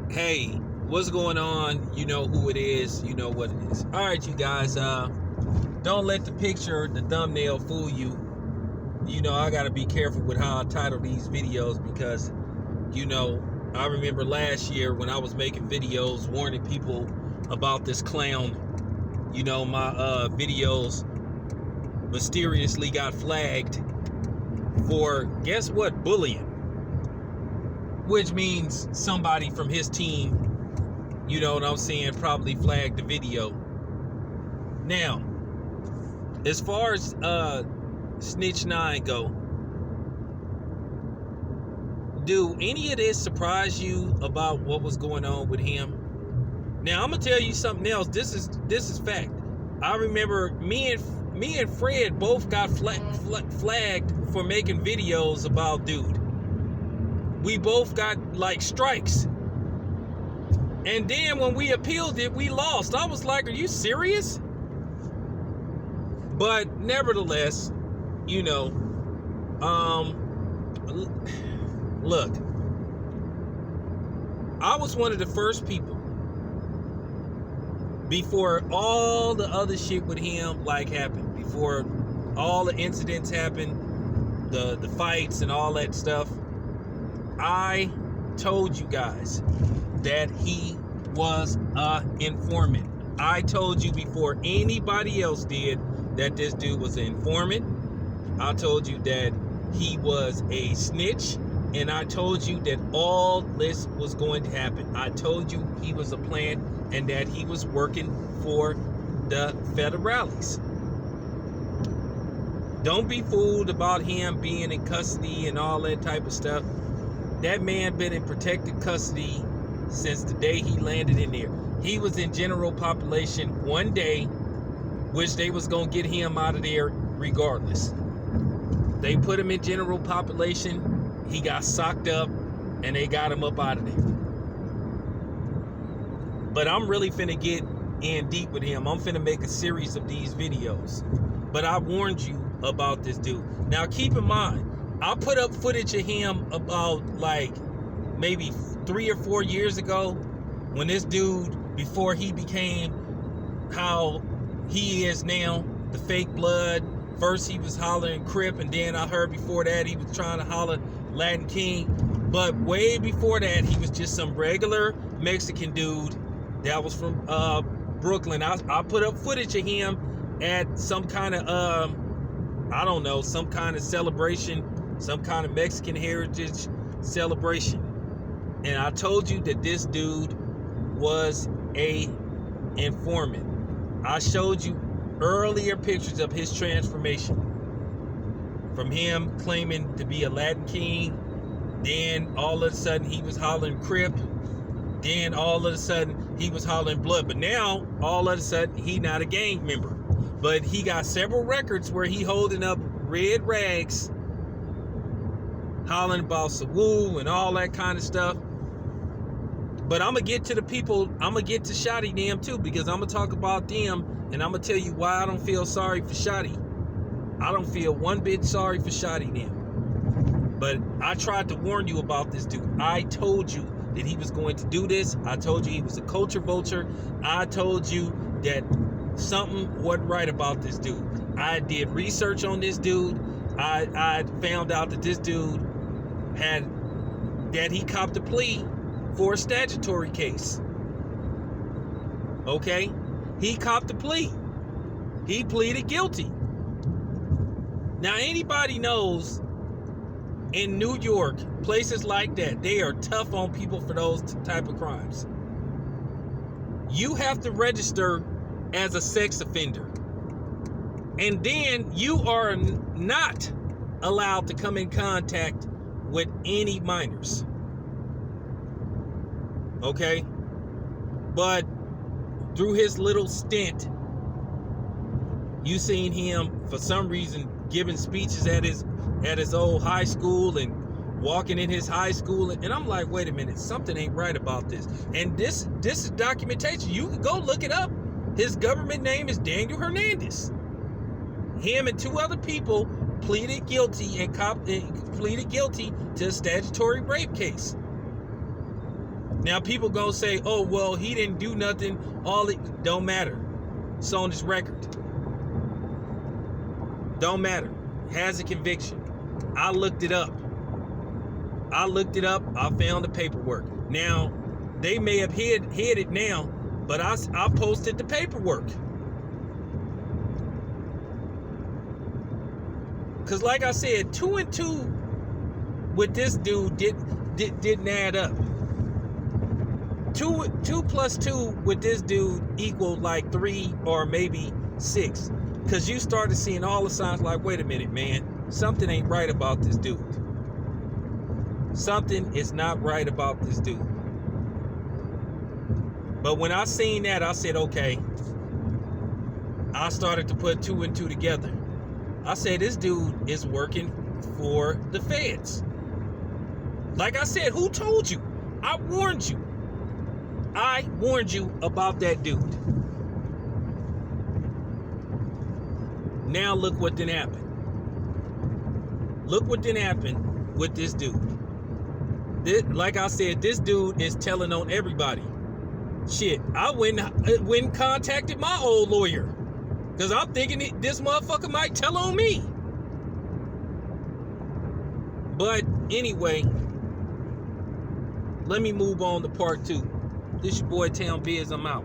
Hey, what's going on? You know who it is. You know what it is. All right, you guys. Don't let the picture, the thumbnail, fool you. You know I gotta be careful with how I title these videos because, I remember last year when I was making videos warning people about this clown. My videos mysteriously got flagged for, guess what, bullying, which means somebody from his team, you know what I'm saying, probably flagged the video. Now, as far as Snitch 9 go, do any of this surprise you about what was going on with him? Now, I'm gonna tell you something else. This is fact. I remember me and Fred both got flagged for making videos about dude. We both got like strikes. And then when we appealed it, we lost. I was like, are you serious? But nevertheless, look, I was one of the first people before all the other shit with him happened, before all the incidents happened, the fights and all that stuff. I told you guys that he was an informant. I told you before anybody else did that this dude was an informant. I told you that he was a snitch, and I told you that all this was going to happen. I told you he was a plant and that he was working for the federales. Don't be fooled about him being in custody and all that type of stuff. That man been in protected custody since the day he landed in there. He was in general population one day, which they was gonna get him out of there regardless. They put him in general population, he got socked up, and they got him up out of there. But I'm really finna get in deep with him. I'm finna make a series of these videos. But I warned you about this dude. Now keep in mind, I put up footage of him about maybe 3 or 4 years ago when this dude, before he became how he is now, the fake blood. First he was hollering Crip, and then I heard before that he was trying to holler Latin King. But way before that, he was just some regular Mexican dude that was from Brooklyn. I put up footage of him at some kind of I don't know, some kind of celebration, some kind of Mexican heritage celebration. And I told you that this dude was a informant. I showed you earlier pictures of his transformation. From him claiming to be a Latin King, then all of a sudden he was hollering Crip, then all of a sudden he was hollering Blood. But now, all of a sudden, he not a gang member. But he got several records where he holding up red rags, hollering about Sawoo and all that kind of stuff. But I'm going to get to the people, I'm going to get to Shotty them too, because I'm going to talk about them, and I'm going to tell you why I don't feel sorry for Shotty. I don't feel one bit sorry for Shotty them. But I tried to warn you about this dude. I told you that he was going to do this. I told you he was a culture vulture. I told you that something wasn't right about this dude. I did research on this dude. I found out that this dude he copped a plea for a statutory case. Okay? He copped a plea. He pleaded guilty. Now, anybody knows in New York, places like that, they are tough on people for those type of crimes. You have to register as a sex offender. And then you are not allowed to come in contact with any minors. Okay? But through his little stint, you seen him for some reason giving speeches at his old high school and walking in his high school, and I'm like, wait a minute, something ain't right about this. And this is documentation. You can go look it up. His government name is Daniel Hernandez. Him and 2 other people pleaded guilty to a statutory rape case. Now people gonna say, oh, well, he didn't do nothing. All it don't matter. It's on his record. Don't matter. Has a conviction. I looked it up. I found the paperwork. Now, they may have hid it now, but I posted the paperwork. Because like I said, 2 and 2 with this dude didn't add up. 2 plus 2 with this dude equaled like 3 or maybe 6. Because you started seeing all the signs like, wait a minute, man. Something ain't right about this dude. Something is not right about this dude. But when I seen that, I said, okay. I started to put 2 and 2 together. I said, this dude is working for the feds. Like I said, who told you? I warned you. I warned you about that dude. Now look what didn't happen. Look what didn't happen with this dude. Like I said, this dude is telling on everybody. Shit, I went and contacted my old lawyer. Because I'm thinking this motherfucker might tell on me. But anyway, let me move on to part 2. This your boy Town Biz, I'm out.